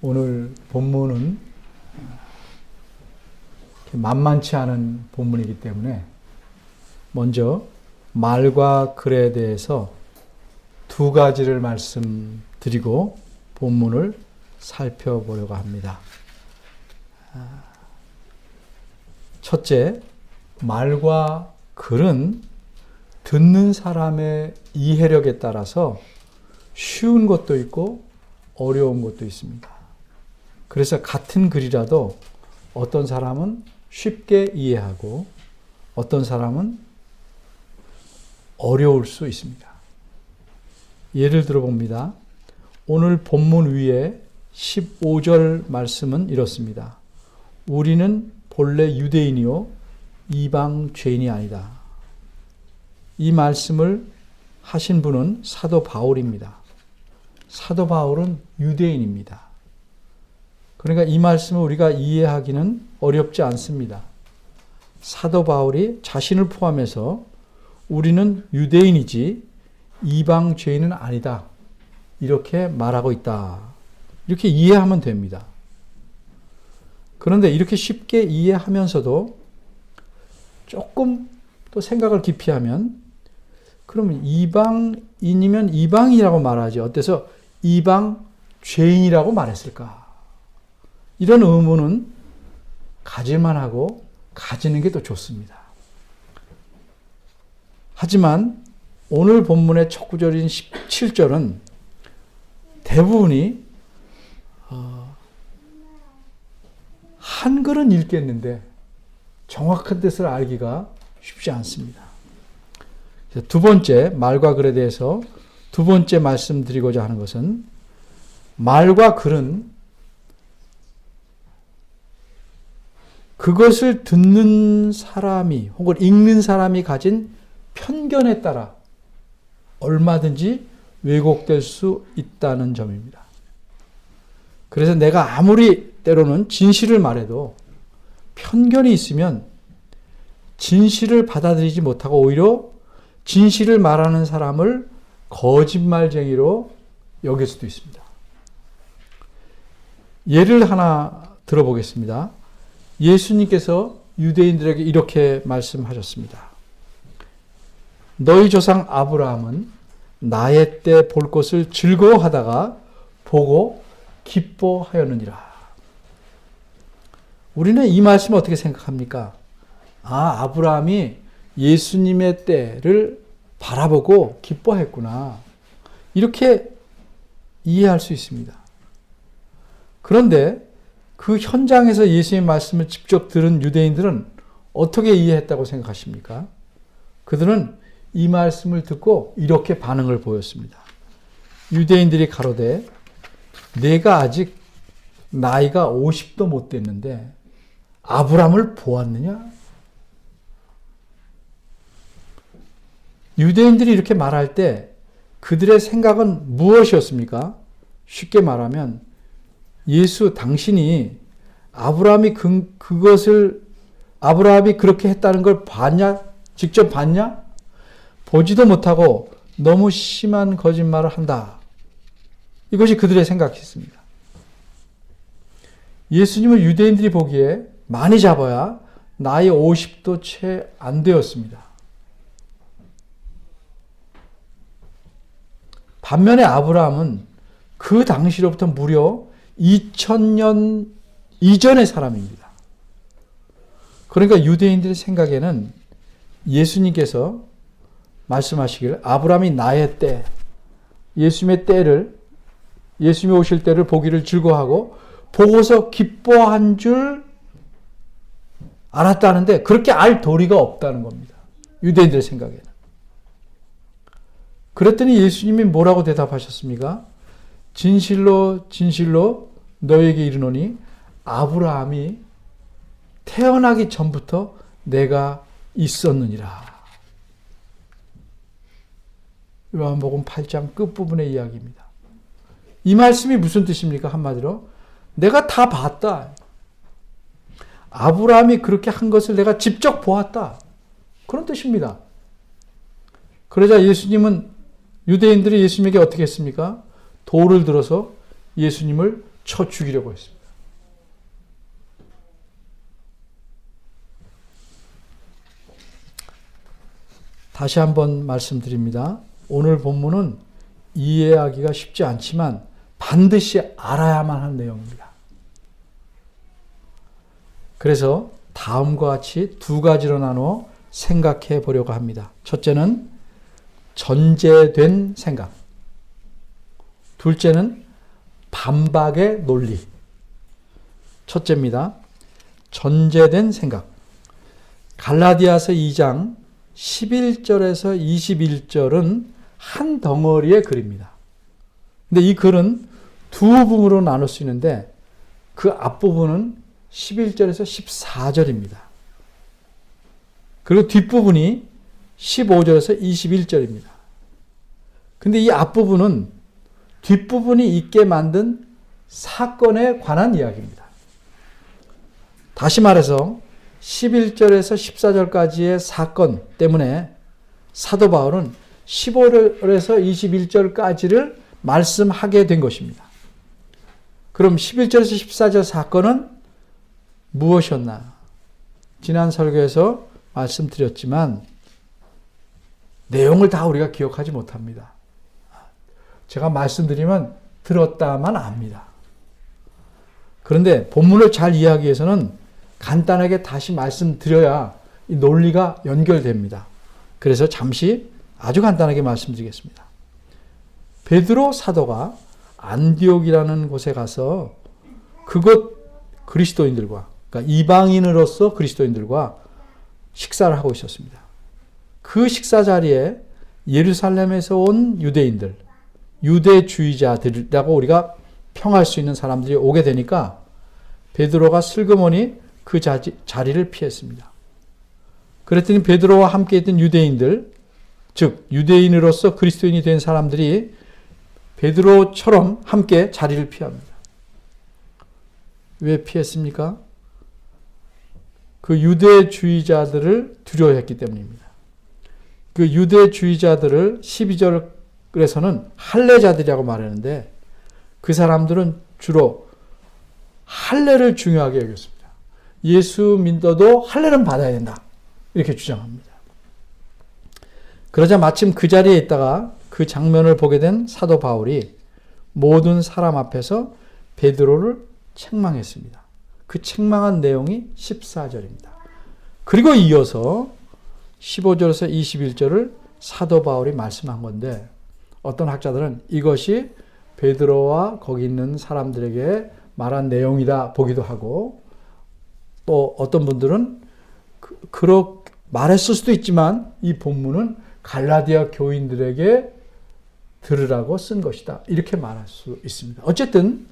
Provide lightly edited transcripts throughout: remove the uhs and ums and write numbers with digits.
오늘 본문은 만만치 않은 본문이기 때문에 먼저 말과 글에 대해서 두 가지를 말씀드리고 본문을 살펴보려고 합니다. 첫째, 말과 글은 듣는 사람의 이해력에 따라서 쉬운 것도 있고 어려운 것도 있습니다. 그래서 같은 글이라도 어떤 사람은 쉽게 이해하고 어떤 사람은 어려울 수 있습니다. 예를 들어 봅니다. 오늘 본문 위에 15절 말씀은 이렇습니다. 우리는 본래 유대인이요 이방 죄인이 아니다. 이 말씀을 하신 분은 사도 바울입니다. 사도 바울은 유대인입니다. 그러니까 이 말씀을 우리가 이해하기는 어렵지 않습니다. 사도 바울이 자신을 포함해서 우리는 유대인이지 이방 죄인은 아니다. 이렇게 말하고 있다. 이렇게 이해하면 됩니다. 그런데 이렇게 쉽게 이해하면서도 조금 또 생각을 깊이 하면 그러면 이방인이면 이방이라고 말하지 어때서 이방 죄인이라고 말했을까? 이런 의문은 가질만 하고 가지는 게 더 좋습니다. 하지만 오늘 본문의 첫 구절인 17절은 대부분이 한글은 읽겠는데 정확한 뜻을 알기가 쉽지 않습니다. 두 번째, 말과 글에 대해서 두 번째 말씀드리고자 하는 것은 말과 글은 그것을 듣는 사람이 혹은 읽는 사람이 가진 편견에 따라 얼마든지 왜곡될 수 있다는 점입니다. 그래서 내가 아무리 때로는 진실을 말해도 편견이 있으면 진실을 받아들이지 못하고 오히려 진실을 말하는 사람을 거짓말쟁이로 여길 수도 있습니다. 예를 하나 들어보겠습니다. 예수님께서 유대인들에게 이렇게 말씀하셨습니다. 너희 조상 아브라함은 나의 때 볼 것을 즐거워하다가 보고 기뻐하였느니라. 우리는 이 말씀을 어떻게 생각합니까? 아브라함이 예수님의 때를 바라보고 기뻐했구나. 이렇게 이해할 수 있습니다. 그런데 그 현장에서 예수님의 말씀을 직접 들은 유대인들은 어떻게 이해했다고 생각하십니까? 그들은 이 말씀을 듣고 이렇게 반응을 보였습니다. 유대인들이 가로되 내가 아직 나이가 50도 못 됐는데 아브라함을 보았느냐? 유대인들이 이렇게 말할 때 그들의 생각은 무엇이었습니까? 쉽게 말하면 예수 당신이 아브라함이 아브라함이 그렇게 했다는 걸 봤냐? 직접 봤냐? 보지도 못하고 너무 심한 거짓말을 한다. 이것이 그들의 생각이었습니다. 예수님을 유대인들이 보기에 많이 잡아야 나이 50도 채 안 되었습니다. 반면에 아브라함은 그 당시로부터 무려 2000년 이전의 사람입니다. 그러니까 유대인들의 생각에는 예수님께서 말씀하시길 아브라함이 나의 때, 예수님의 때를, 예수님이 오실 때를 보기를 즐거워하고 보고서 기뻐한 줄 알았다는데 그렇게 알 도리가 없다는 겁니다. 유대인들의 생각에는. 그랬더니 예수님이 뭐라고 대답하셨습니까? 진실로 진실로 너에게 이르노니 아브라함이 태어나기 전부터 내가 있었느니라. 요한복음 8장 끝부분의 이야기입니다. 이 말씀이 무슨 뜻입니까? 한마디로 내가 다 봤다. 아브라함이 그렇게 한 것을 내가 직접 보았다. 그런 뜻입니다. 그러자 예수님은 유대인들이 예수님에게 어떻게 했습니까? 돌을 들어서 예수님을 쳐 죽이려고 했습니다. 다시 한번 말씀드립니다. 오늘 본문은 이해하기가 쉽지 않지만 반드시 알아야만 하는 내용입니다. 그래서 다음과 같이 두 가지로 나누어 생각해 보려고 합니다. 첫째는 전제된 생각. 둘째는 반박의 논리. 첫째입니다. 전제된 생각. 갈라디아서 2장 11절에서 21절은 한 덩어리의 글입니다. 근데 이 글은 두 부분으로 나눌 수 있는데 그 앞부분은 11절에서 14절입니다. 그리고 뒷부분이 15절에서 21절입니다. 근데 이 앞부분은 뒷부분이 있게 만든 사건에 관한 이야기입니다. 다시 말해서 11절에서 14절까지의 사건 때문에 사도 바울은 15절에서 21절까지를 말씀하게 된 것입니다. 그럼 11절에서 14절 사건은 무엇이었나? 지난 설교에서 말씀드렸지만 내용을 다 우리가 기억하지 못합니다. 제가 말씀드리면 들었다만 압니다. 그런데 본문을 잘 이해하기 위해서는 간단하게 다시 말씀드려야 이 논리가 연결됩니다. 그래서 잠시 아주 간단하게 말씀드리겠습니다. 베드로 사도가 안디옥이라는 곳에 가서 그곳 그리스도인들과, 그러니까 이방인으로서 그리스도인들과 식사를 하고 있었습니다. 그 식사 자리에 예루살렘에서 온 유대인들, 유대주의자들이라고 우리가 평할 수 있는 사람들이 오게 되니까 베드로가 슬그머니 그 자리를 피했습니다. 그랬더니 베드로와 함께 있던 유대인들, 즉 유대인으로서 그리스도인이 된 사람들이 베드로처럼 함께 자리를 피합니다. 왜 피했습니까? 그 유대주의자들을 두려워했기 때문입니다. 그 유대주의자들을 12절에서는 할례자들이라고 말하는데 그 사람들은 주로 할례를 중요하게 여겼습니다. 예수 믿어도 할례는 받아야 된다. 이렇게 주장합니다. 그러자 마침 그 자리에 있다가 그 장면을 보게 된 사도 바울이 모든 사람 앞에서 베드로를 책망했습니다. 그 책망한 내용이 14절입니다. 그리고 이어서 15절에서 21절을 사도 바울이 말씀한 건데 어떤 학자들은 이것이 베드로와 거기 있는 사람들에게 말한 내용이다 보기도 하고 또 어떤 분들은 그렇게 말했을 수도 있지만 이 본문은 갈라디아 교인들에게 들으라고 쓴 것이다. 이렇게 말할 수 있습니다. 어쨌든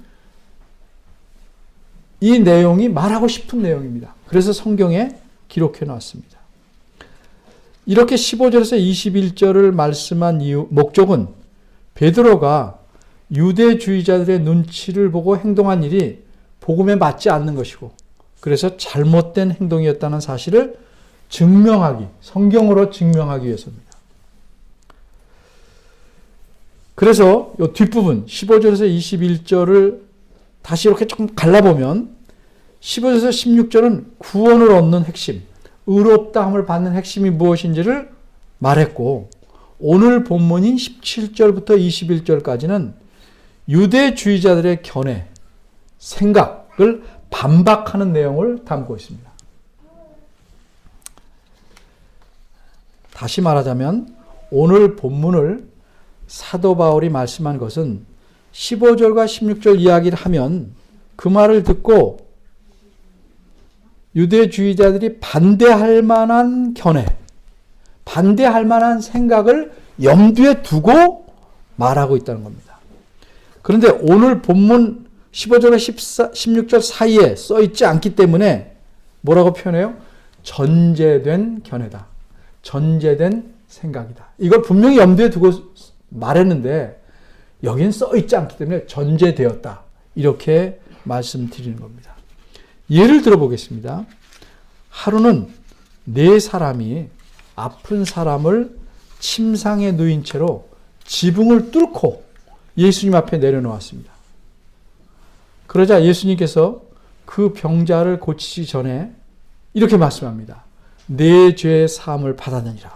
이 내용이 말하고 싶은 내용입니다. 그래서 성경에 기록해 놨습니다. 이렇게 15절에서 21절을 말씀한 이유, 목적은 베드로가 유대주의자들의 눈치를 보고 행동한 일이 복음에 맞지 않는 것이고 그래서 잘못된 행동이었다는 사실을 증명하기, 성경으로 증명하기 위해서입니다. 그래서 이 뒷부분 15절에서 21절을 다시 이렇게 조금 갈라보면 15절에서 16절은 구원을 얻는 핵심, 의롭다함을 받는 핵심이 무엇인지를 말했고 오늘 본문인 17절부터 21절까지는 유대주의자들의 견해, 생각을 반박하는 내용을 담고 있습니다. 다시 말하자면 오늘 본문을 사도 바울이 말씀한 것은 15절과 16절 이야기를 하면 그 말을 듣고 유대주의자들이 반대할 만한 견해, 반대할 만한 생각을 염두에 두고 말하고 있다는 겁니다. 그런데 오늘 본문 15절과 16절 사이에 써 있지 않기 때문에 뭐라고 표현해요? 전제된 견해다. 전제된 생각이다. 이걸 분명히 염두에 두고 말했는데 여긴 써 있지 않기 때문에 전제되었다. 이렇게 말씀드리는 겁니다. 예를 들어보겠습니다. 하루는 네 사람이 아픈 사람을 침상에 누인 채로 지붕을 뚫고 예수님 앞에 내려놓았습니다. 그러자 예수님께서 그 병자를 고치기 전에 이렇게 말씀합니다. 내 죄의 사함을 받았느니라.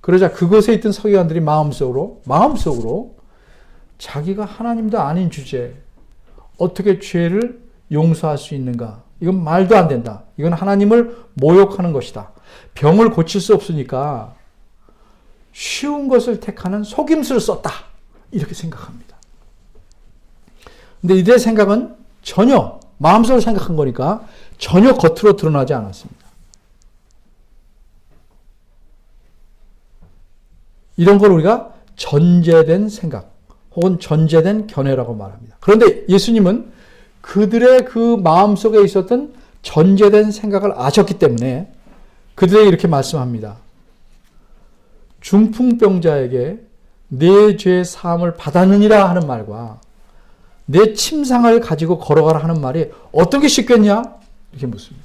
그러자 그곳에 있던 서기관들이 마음속으로 자기가 하나님도 아닌 주제에 어떻게 죄를 용서할 수 있는가? 이건 말도 안 된다. 이건 하나님을 모욕하는 것이다. 병을 고칠 수 없으니까 쉬운 것을 택하는 속임수를 썼다. 이렇게 생각합니다. 근데 이들의 생각은 전혀 마음속으로 생각한 거니까 전혀 겉으로 드러나지 않았습니다. 이런 걸 우리가 전제된 생각 혹은 전제된 견해라고 말합니다. 그런데 예수님은 그들의 그 마음속에 있었던 전제된 생각을 아셨기 때문에 그들에게 이렇게 말씀합니다. 중풍병자에게 내 죄 사함을 받았느니라 하는 말과 내 침상을 가지고 걸어가라 하는 말이 어떤 게 쉽겠냐? 이렇게 묻습니다.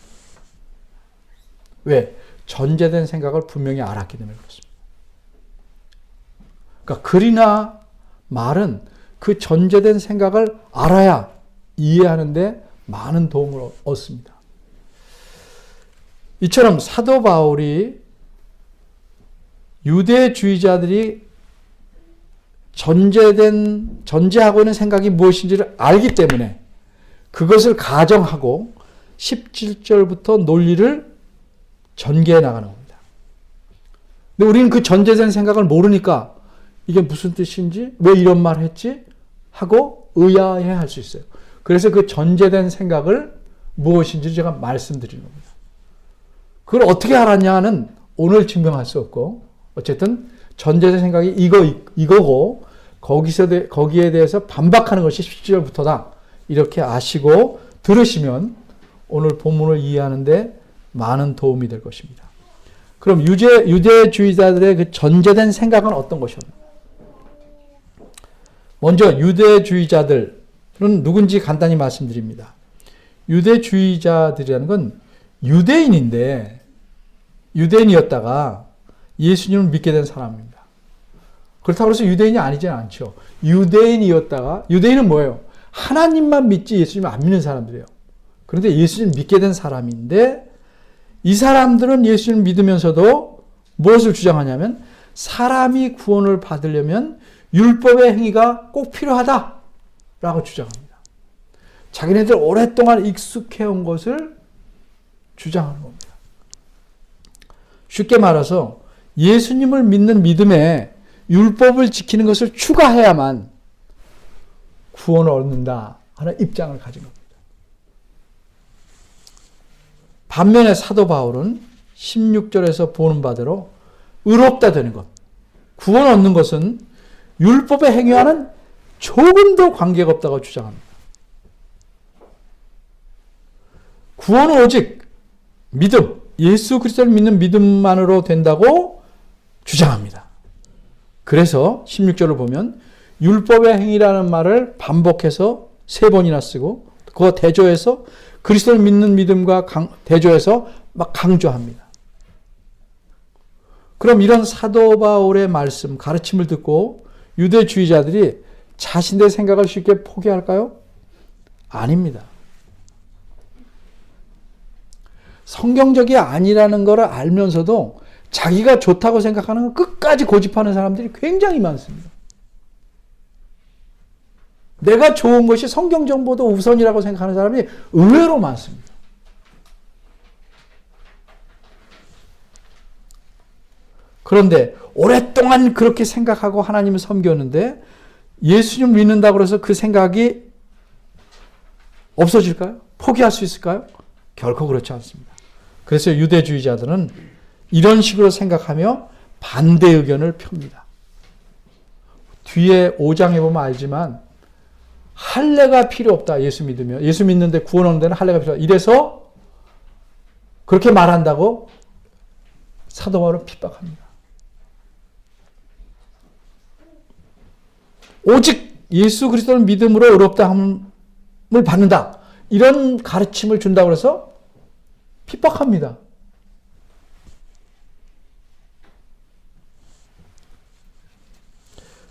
왜? 전제된 생각을 분명히 알았기 때문에 그렇습니다. 그러니까 글이나 말은 그 전제된 생각을 알아야 이해하는데 많은 도움을 얻습니다. 이처럼 사도 바울이 유대주의자들이 전제하고 있는 생각이 무엇인지를 알기 때문에 그것을 가정하고 17절부터 논리를 전개해 나가는 겁니다. 근데 우리는 그 전제된 생각을 모르니까 이게 무슨 뜻인지, 왜 이런 말을 했지? 하고 의아해 할 수 있어요. 그래서 그 전제된 생각을 무엇인지 제가 말씀드리는 겁니다. 그걸 어떻게 알았냐는 오늘 증명할 수 없고, 어쨌든 전제된 생각이 이거고, 거기에 대해서 반박하는 것이 17절부터다. 이렇게 아시고 들으시면 오늘 본문을 이해하는데 많은 도움이 될 것입니다. 그럼 유대주의자들의 그 전제된 생각은 어떤 것이었나? 먼저 유대주의자들은 누군지 간단히 말씀드립니다. 유대주의자들이라는 건 유대인이었다가 예수님을 믿게 된 사람입니다. 그렇다고 해서 유대인이 아니진 않죠. 유대인은 뭐예요? 하나님만 믿지 예수님을 안 믿는 사람들이에요. 그런데 예수님을 믿게 된 사람인데 이 사람들은 예수님을 믿으면서도 무엇을 주장하냐면 사람이 구원을 받으려면 율법의 행위가 꼭 필요하다라고 주장합니다. 자기네들 오랫동안 익숙해온 것을 주장하는 겁니다. 쉽게 말해서 예수님을 믿는 믿음에 율법을 지키는 것을 추가해야만 구원을 얻는다 하는 입장을 가진 겁니다. 반면에 사도 바울은 16절에서 보는 바대로 의롭다 되는 것, 구원 얻는 것은 율법의 행위와는 조금도 관계가 없다고 주장합니다. 구원은 오직 믿음, 예수 그리스도를 믿는 믿음만으로 된다고 주장합니다. 그래서 16절을 보면 율법의 행위라는 말을 반복해서 3번이나 쓰고 그거 대조해서 그리스도를 믿는 믿음과 대조해서 막 강조합니다. 그럼 이런 사도 바울의 말씀, 가르침을 듣고 유대주의자들이 자신의 생각을 쉽게 포기할까요? 아닙니다. 성경적이 아니라는 것을 알면서도 자기가 좋다고 생각하는 걸 끝까지 고집하는 사람들이 굉장히 많습니다. 내가 좋은 것이 성경 정보도 우선이라고 생각하는 사람이 의외로 많습니다. 그런데 오랫동안 그렇게 생각하고 하나님을 섬겼는데 예수님 믿는다고 해서 그 생각이 없어질까요? 포기할 수 있을까요? 결코 그렇지 않습니다. 그래서 유대주의자들은 이런 식으로 생각하며 반대 의견을 펴니다. 뒤에 5장에 보면 알지만 할례가 필요 없다. 예수 믿으면. 예수 믿는데 구원 얻는 데는 할례가 필요 없다. 이래서 그렇게 말한다고 사도 바울은 핍박합니다. 오직 예수 그리스도를 믿음으로 의롭다함을 받는다. 이런 가르침을 준다고 해서 핍박합니다.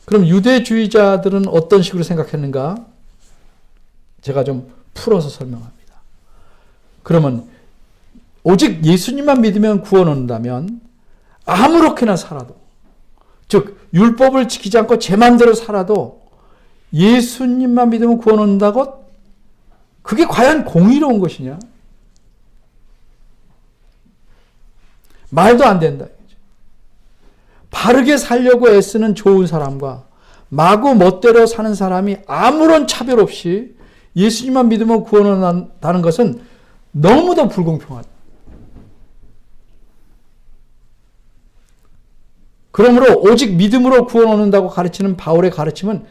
그럼 유대주의자들은 어떤 식으로 생각했는가? 제가 좀 풀어서 설명합니다. 그러면 오직 예수님만 믿으면 구원 얻는다면 아무렇게나 살아도, 즉 율법을 지키지 않고 제 마음대로 살아도 예수님만 믿으면 구원 얻는다고? 그게 과연 공의로운 것이냐? 말도 안 된다. 바르게 살려고 애쓰는 좋은 사람과 마구 멋대로 사는 사람이 아무런 차별 없이 예수님만 믿으면 구원 얻는다는 것은 너무도 불공평하다. 그러므로 오직 믿음으로 구원 얻는다고 가르치는 바울의 가르침은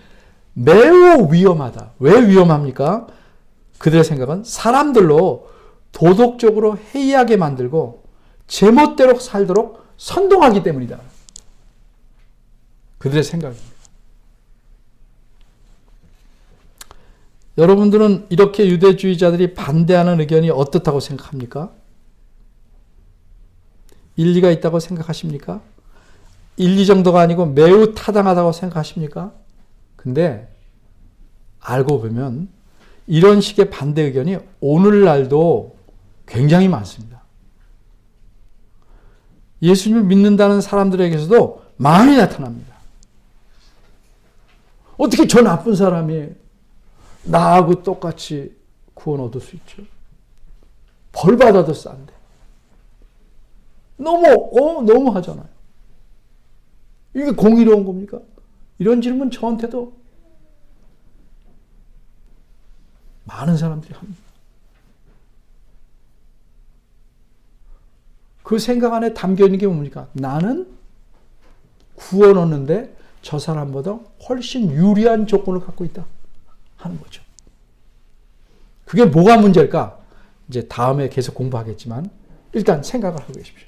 매우 위험하다. 왜 위험합니까? 그들의 생각은 사람들로 도덕적으로 해이하게 만들고 제멋대로 살도록 선동하기 때문이다. 그들의 생각입니다. 여러분들은 이렇게 유대주의자들이 반대하는 의견이 어떻다고 생각합니까? 일리가 있다고 생각하십니까? 일리 정도가 아니고 매우 타당하다고 생각하십니까? 근데 알고 보면 이런 식의 반대 의견이 오늘날도 굉장히 많습니다. 예수님을 믿는다는 사람들에게서도 많이 나타납니다. 어떻게 저 나쁜 사람이 나하고 똑같이 구원 얻을 수 있죠? 벌 받아도 싼데. 너무 하잖아요. 이게 공의로운 겁니까? 이런 질문 저한테도 많은 사람들이 합니다. 그 생각 안에 담겨 있는 게 뭡니까? 나는 구원 얻는데 저 사람보다 훨씬 유리한 조건을 갖고 있다 하는 거죠. 그게 뭐가 문제일까? 이제 다음에 계속 공부하겠지만 일단 생각을 하고 계십시오.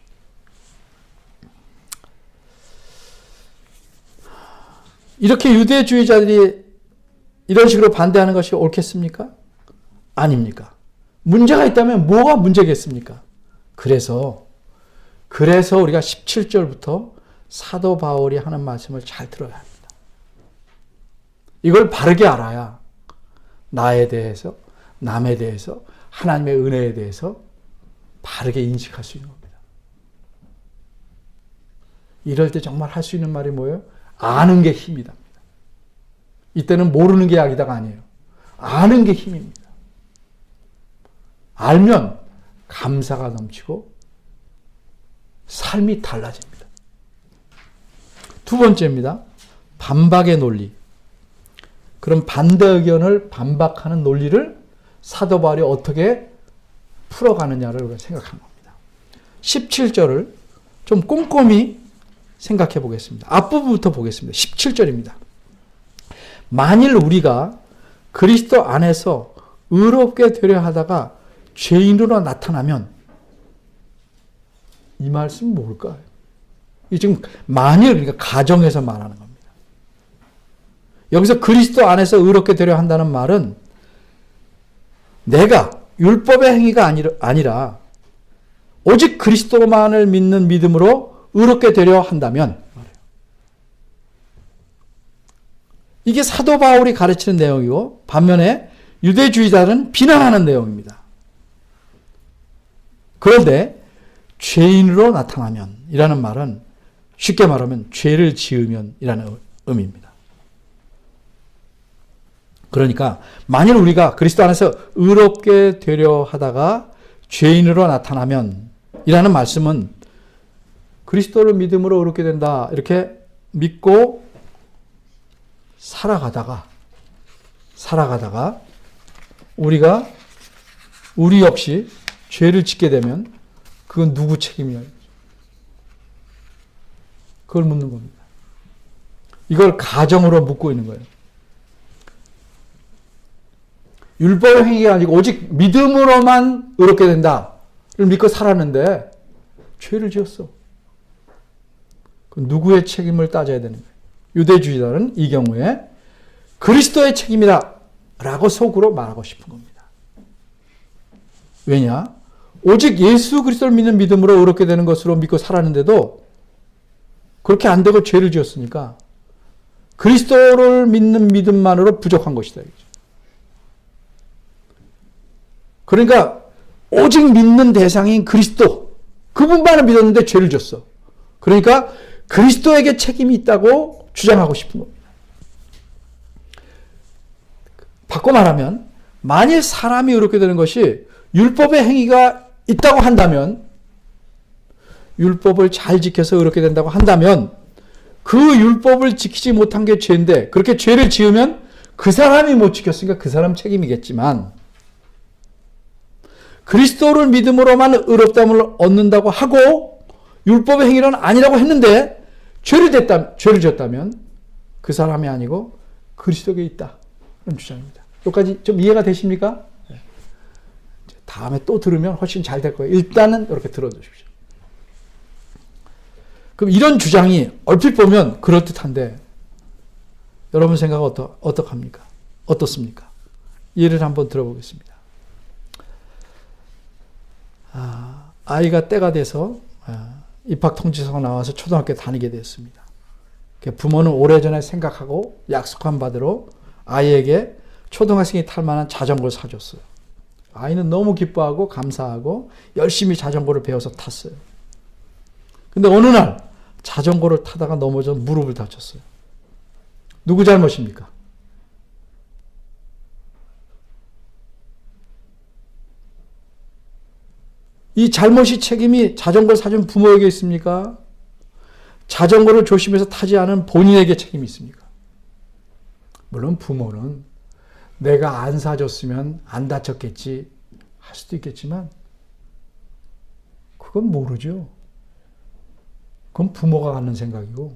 이렇게 유대주의자들이 이런 식으로 반대하는 것이 옳겠습니까? 아닙니까? 문제가 있다면 뭐가 문제겠습니까? 그래서 우리가 17절부터 사도 바울이 하는 말씀을 잘 들어야 합니다. 이걸 바르게 알아야 나에 대해서, 남에 대해서, 하나님의 은혜에 대해서 바르게 인식할 수 있는 겁니다. 이럴 때 정말 할 수 있는 말이 뭐예요? 아는 게 힘이다. 이때는 모르는 게 약이다가 아니에요. 아는 게 힘입니다. 알면 감사가 넘치고 삶이 달라집니다. 두 번째입니다. 반박의 논리. 그럼 반대 의견을 반박하는 논리를 사도 바울이 어떻게 풀어가느냐를 우리가 생각하는 겁니다. 17절을 좀 꼼꼼히 생각해 보겠습니다. 앞부분부터 보겠습니다. 17절입니다. 만일 우리가 그리스도 안에서 의롭게 되려 하다가 죄인으로 나타나면, 이 말씀은 뭘까요? 이 지금 만일, 그러니까 가정에서 말하는 겁니다. 여기서 그리스도 안에서 의롭게 되려 한다는 말은 내가 율법의 행위가 아니라 오직 그리스도만을 믿는 믿음으로 의롭게 되려 한다면, 이게 사도 바울이 가르치는 내용이고 반면에 유대주의자는 비난하는 내용입니다. 그런데 죄인으로 나타나면 이라는 말은 쉽게 말하면 죄를 지으면 이라는 의미입니다. 그러니까 만일 우리가 그리스도 안에서 의롭게 되려 하다가 죄인으로 나타나면 이라는 말씀은 그리스도를 믿음으로 의롭게 된다 이렇게 믿고 살아가다가 우리 역시 죄를 짓게 되면 그건 누구 책임이냐? 그걸 묻는 겁니다. 이걸 가정으로 묻고 있는 거예요. 율법의 행위가 아니고 오직 믿음으로만 의롭게 된다를 믿고 살았는데 죄를 지었어. 누구의 책임을 따져야 되는 거예요? 유대주의자는 이 경우에 그리스도의 책임이다 라고 속으로 말하고 싶은 겁니다. 왜냐? 오직 예수 그리스도를 믿는 믿음으로 의롭게 되는 것으로 믿고 살았는데도 그렇게 안 되고 죄를 지었으니까 그리스도를 믿는 믿음만으로 부족한 것이다. 그러니까 오직 믿는 대상인 그리스도, 그분만을 믿었는데 죄를 졌어. 그러니까 그리스도에게 책임이 있다고 주장하고 싶은 겁니다. 바꿔 말하면 만일 사람이 그렇게 되는 것이 율법의 행위가 있다고 한다면, 율법을 잘 지켜서 그렇게 된다고 한다면 그 율법을 지키지 못한 게 죄인데, 그렇게 죄를 지으면 그 사람이 못 지켰으니까 그 사람 책임이겠지만, 그리스도를 믿음으로만 의롭다함을 얻는다고 하고 율법의 행위는 아니라고 했는데 죄를 졌다면 그 사람이 아니고 그리스도에 있다, 그런 주장입니다. 여기까지 좀 이해가 되십니까? 다음에 또 들으면 훨씬 잘 될 거예요. 일단은 이렇게 들어주십시오. 그럼 이런 주장이 얼핏 보면 그럴듯한데 여러분 생각은 어떡합니까? 어떻습니까? 예를 한번 들어보겠습니다. 아이가 때가 돼서 입학통지서가 나와서 초등학교에 다니게 됐습니다. 부모는 오래전에 생각하고 약속한 바대로 아이에게 초등학생이 탈 만한 자전거를 사줬어요. 아이는 너무 기뻐하고 감사하고 열심히 자전거를 배워서 탔어요. 근데 어느 날 자전거를 타다가 넘어져 무릎을 다쳤어요. 누구 잘못입니까? 이 잘못이 책임이 자전거를 사준 부모에게 있습니까? 자전거를 조심해서 타지 않은 본인에게 책임이 있습니까? 물론 부모는 내가 안 사줬으면 안 다쳤겠지 할 수도 있겠지만 그건 모르죠. 그건 부모가 갖는 생각이고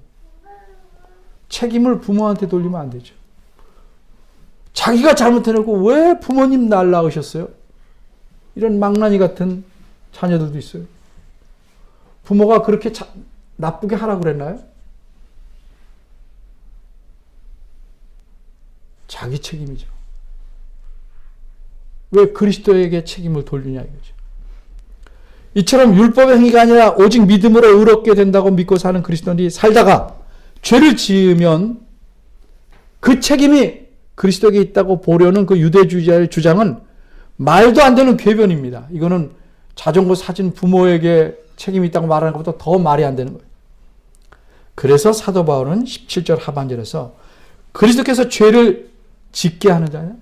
책임을 부모한테 돌리면 안 되죠. 자기가 잘못해놓고 왜 부모님 날 낳으셨어요? 이런 망나니 같은 자녀들도 있어요. 부모가 그렇게 나쁘게 하라고 그랬나요? 자기 책임이죠. 왜 그리스도에게 책임을 돌리냐 이거죠. 이처럼 율법의 행위가 아니라 오직 믿음으로 의롭게 된다고 믿고 사는 그리스도인이 살다가 죄를 지으면 그 책임이 그리스도에게 있다고 보려는 그 유대주의자의 주장은 말도 안 되는 궤변입니다. 이거는 자전거 사진 부모에게 책임이 있다고 말하는 것보다 더 말이 안 되는 거예요. 그래서 사도 바울은 17절 하반절에서 그리스도께서 죄를 짓게 하는 자냐?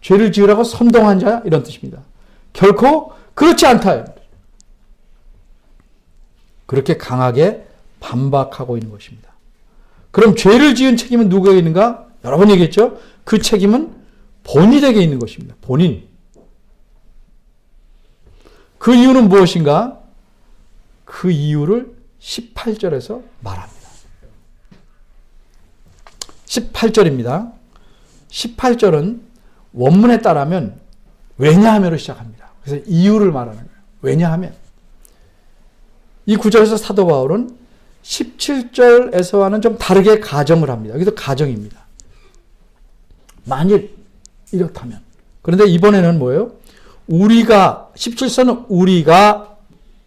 죄를 지으라고 선동한 자야? 이런 뜻입니다. 결코 그렇지 않다. 그렇게 강하게 반박하고 있는 것입니다. 그럼 죄를 지은 책임은 누구에게 있는가? 여러 번 얘기했죠. 그 책임은 본인에게 있는 것입니다. 본인. 그 이유는 무엇인가? 그 이유를 18절에서 말합니다. 18절입니다. 18절은 원문에 따르면 왜냐하면으로 시작합니다. 그래서 이유를 말하는 거예요. 왜냐하면. 이 구절에서 사도 바울은 17절에서와는 좀 다르게 가정을 합니다. 여기서 가정입니다. 만일 이렇다면. 그런데 이번에는 뭐예요? 우리가 17절은 우리가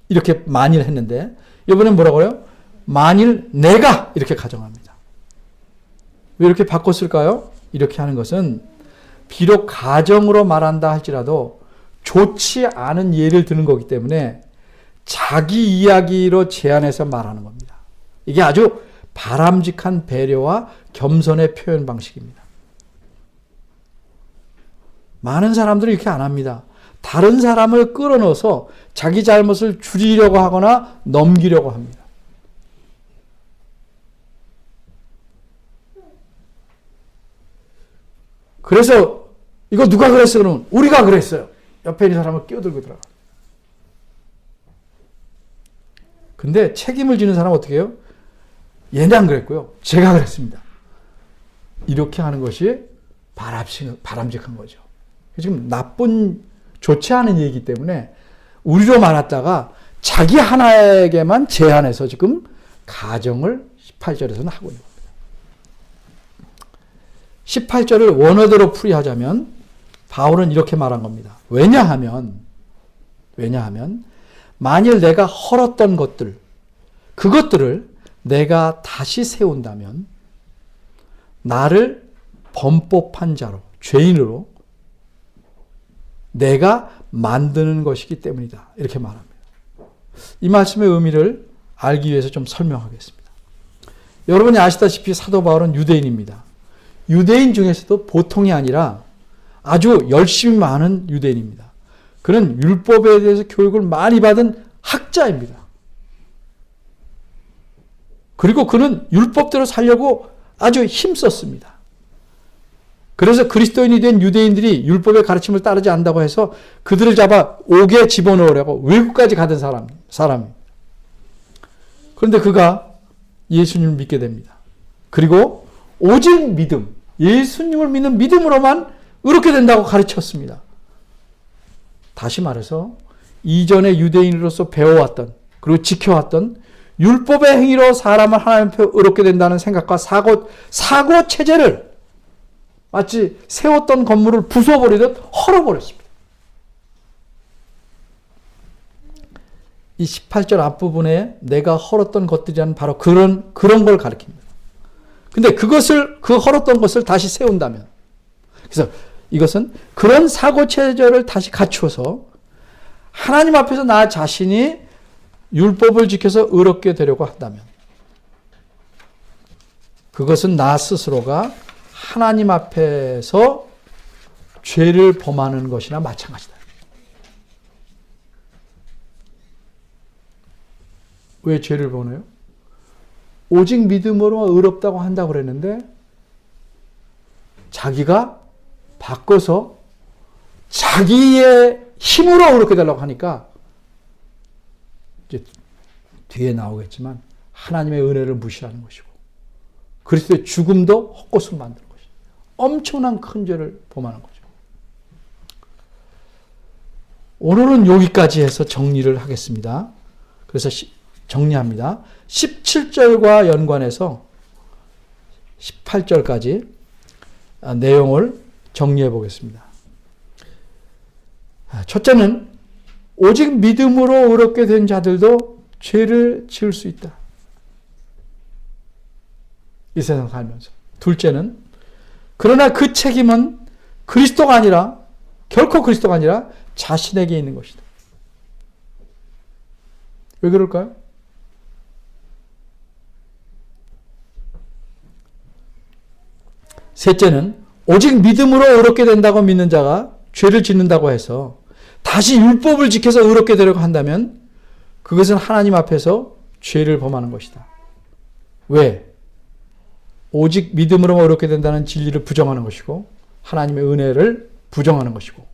이렇게 만일 했는데 이번엔 뭐라고 해요? 만일 내가 이렇게 가정합니다. 왜 이렇게 바꿨을까요? 이렇게 하는 것은 비록 가정으로 말한다 할지라도 좋지 않은 예를 드는 거기 때문에 자기 이야기로 제안해서 말하는 겁니다. 이게 아주 바람직한 배려와 겸손의 표현 방식입니다. 많은 사람들이 이렇게 안 합니다. 다른 사람을 끌어넣어서 자기 잘못을 줄이려고 하거나 넘기려고 합니다. 그래서 이거 누가 그랬어? 그러면 우리가 그랬어요. 옆에 있는 사람을 끼어들고 들어가. 근데 책임을 지는 사람은 어떻게 해요? 얘는 안 그랬고요. 제가 그랬습니다. 이렇게 하는 것이 바람직한 거죠. 지금 나쁜, 좋지 않은 얘기이기 때문에 우리로 말았다가 자기 하나에게만 제한해서 지금 가정을 18절에서는 하고 있는 겁니다. 18절을 원어대로 풀이하자면 바울은 이렇게 말한 겁니다. 왜냐하면 만일 내가 헐었던 것들, 그것들을 내가 다시 세운다면 나를 범법한 자로, 죄인으로 내가 만드는 것이기 때문이다. 이렇게 말합니다. 이 말씀의 의미를 알기 위해서 좀 설명하겠습니다. 여러분이 아시다시피 사도 바울은 유대인입니다. 유대인 중에서도 보통이 아니라 아주 열심히 많은 유대인입니다. 그는 율법에 대해서 교육을 많이 받은 학자입니다. 그리고 그는 율법대로 살려고 아주 힘썼습니다. 그래서 그리스도인이 된 유대인들이 율법의 가르침을 따르지 않는다고 해서 그들을 잡아 옥에 집어넣으려고 외국까지 가던 사람입니다. 그런데 그가 예수님을 믿게 됩니다. 그리고 오직 믿음, 예수님을 믿는 믿음으로만 의롭게 된다고 가르쳤습니다. 다시 말해서 이전에 유대인으로서 배워왔던 그리고 지켜왔던 율법의 행위로 사람을 하나님 앞에 의롭게 된다는 생각과 사고 체제를 마치 세웠던 건물을 부숴버리듯 헐어버렸습니다. 이 18절 앞부분에 내가 헐었던 것들이라는 바로 그런 걸 가리킵니다. 근데 그 헐었던 것을 다시 세운다면, 그래서 이것은 그런 사고 체제를 다시 갖추어서 하나님 앞에서 나 자신이 율법을 지켜서 의롭게 되려고 한다면, 그것은 나 스스로가 하나님 앞에서 죄를 범하는 것이나 마찬가지다. 왜 죄를 범해요? 오직 믿음으로 의롭다고 한다고 그랬는데 자기가 바꿔서 자기의 힘으로 의롭게 되려고 하니까 이제 뒤에 나오겠지만 하나님의 은혜를 무시하는 것이고 그리스도의 죽음도 헛것으로 만드는 것이고 엄청난 큰 죄를 범하는 거죠. 오늘은 여기까지 해서 정리를 하겠습니다. 그래서 정리합니다. 17절과 연관해서 18절까지 내용을 정리해 보겠습니다. 첫째는 오직 믿음으로 의롭게 된 자들도 죄를 지을 수 있다. 이 세상 살면서. 둘째는 그러나 그 책임은 그리스도가 아니라 결코 그리스도가 아니라 자신에게 있는 것이다. 왜 그럴까요? 셋째는 오직 믿음으로 의롭게 된다고 믿는 자가 죄를 짓는다고 해서 다시 율법을 지켜서 의롭게 되려고 한다면 그것은 하나님 앞에서 죄를 범하는 것이다. 왜? 오직 믿음으로만 의롭게 된다는 진리를 부정하는 것이고 하나님의 은혜를 부정하는 것이고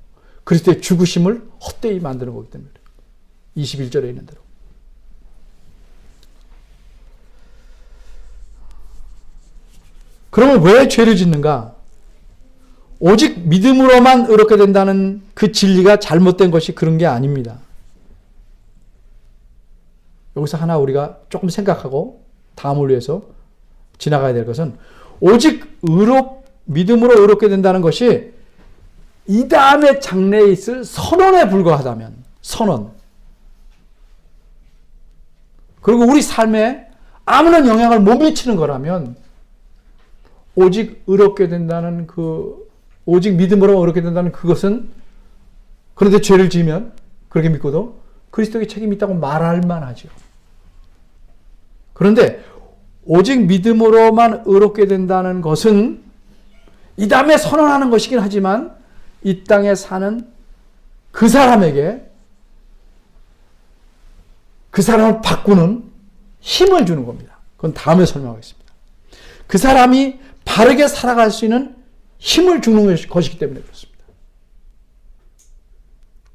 그리스도의 죽으심을 헛되이 만드는 거기 때문에 21절에 있는 대로. 그러면 왜 죄를 짓는가? 오직 믿음으로만 의롭게 된다는 그 진리가 잘못된 것이 그런 게 아닙니다. 여기서 하나 우리가 조금 생각하고 다음을 위해서 지나가야 될 것은 오직 믿음으로 의롭게 된다는 것이 이 다음에 장래에 있을 선언에 불과하다면 선언 그리고 우리 삶에 아무런 영향을 못 미치는 거라면 오직 의롭게 된다는 오직 믿음으로 의롭게 된다는 그것은 그런데 죄를 지으면 그렇게 믿고도 그리스도의 책임이 있다고 말할 만하죠. 그런데 오직 믿음으로만 의롭게 된다는 것은 이 다음에 선언하는 것이긴 하지만 이 땅에 사는 그 사람에게 그 사람을 바꾸는 힘을 주는 겁니다. 그건 다음에 설명하겠습니다. 그 사람이 바르게 살아갈 수 있는 힘을 주는 것이기 때문에 그렇습니다.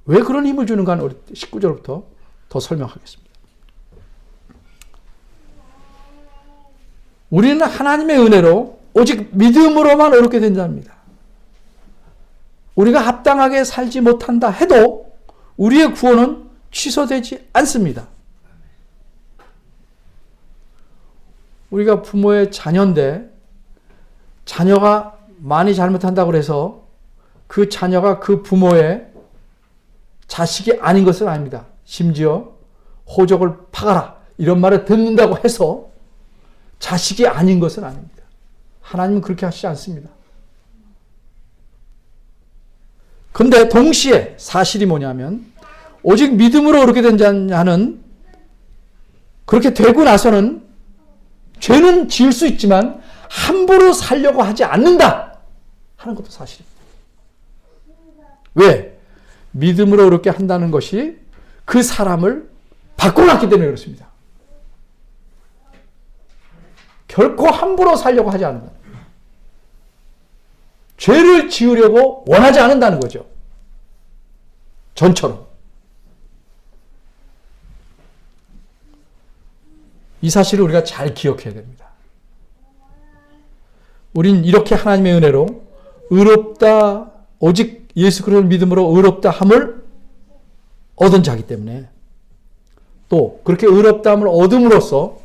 왜 그런 힘을 주는가는 우리 19절부터 더 설명하겠습니다. 우리는 하나님의 은혜로 오직 믿음으로만 의롭게 된 자입니다. 우리가 합당하게 살지 못한다 해도 우리의 구원은 취소되지 않습니다. 우리가 부모의 자녀인데 자녀가 많이 잘못한다고 해서 그 자녀가 그 부모의 자식이 아닌 것은 아닙니다. 심지어 호적을 파가라 이런 말을 듣는다고 해서 자식이 아닌 것은 아닙니다. 하나님은 그렇게 하시지 않습니다. 근데 동시에 사실이 뭐냐면 오직 믿음으로 그렇게 된 자는 그렇게 되고 나서는 죄는 지을 수 있지만 함부로 살려고 하지 않는다 하는 것도 사실입니다. 왜? 믿음으로 그렇게 한다는 것이 그 사람을 바꿔놨기 때문에 그렇습니다. 결코 함부로 살려고 하지 않는다. 죄를 지으려고 원하지 않는다는 거죠. 전처럼. 이 사실을 우리가 잘 기억해야 됩니다. 우린 이렇게 하나님의 은혜로 의롭다, 오직 예수 그리스도를 믿음으로 의롭다 함을 얻은 자이기 때문에 또 그렇게 의롭다 함을 얻음으로써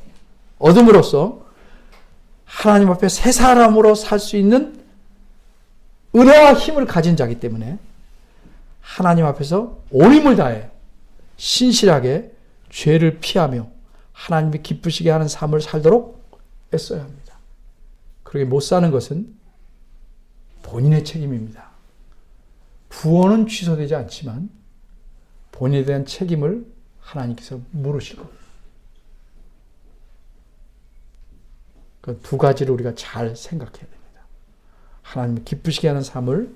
하나님 앞에 새 사람으로 살 수 있는 은혜와 힘을 가진 자이기 때문에 하나님 앞에서 온 힘을 다해 신실하게 죄를 피하며 하나님이 기쁘시게 하는 삶을 살도록 애써야 합니다. 그렇게 못 사는 것은 본인의 책임입니다. 부원은 취소되지 않지만 본인에 대한 책임을 하나님께서 물으실 겁니다. 그 두 가지를 우리가 잘 생각해야 됩니다. 하나님을 기쁘시게 하는 삶을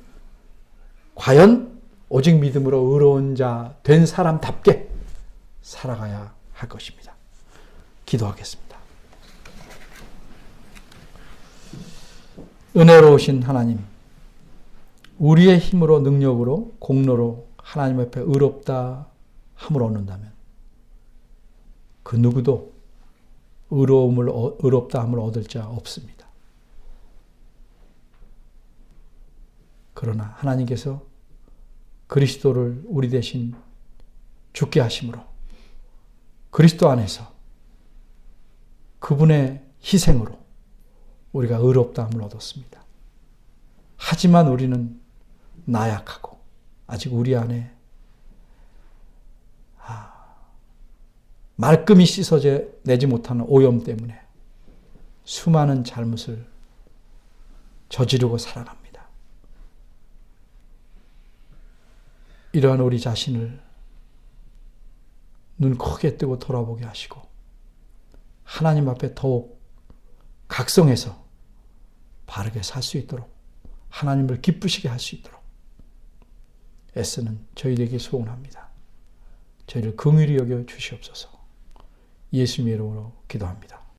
과연 오직 믿음으로 의로운 자 된 사람답게 살아가야 할 것입니다. 기도하겠습니다. 은혜로우신 하나님, 우리의 힘으로 능력으로 공로로 하나님 앞에 의롭다 함을 얻는다면 그 누구도 의롭다 함을 얻을 자 없습니다. 그러나 하나님께서 그리스도를 우리 대신 죽게 하심으로 그리스도 안에서 그분의 희생으로 우리가 의롭다함을 얻었습니다. 하지만 우리는 나약하고 아직 우리 안에 말끔히 씻어내지 못하는 오염 때문에 수많은 잘못을 저지르고 살아갑니다. 이러한 우리 자신을 눈 크게 뜨고 돌아보게 하시고 하나님 앞에 더욱 각성해서 바르게 살 수 있도록 하나님을 기쁘시게 할 수 있도록 애쓰는 저희에게 소원합니다. 저희를 긍휼히 여겨 주시옵소서. 예수님의 이름으로 기도합니다.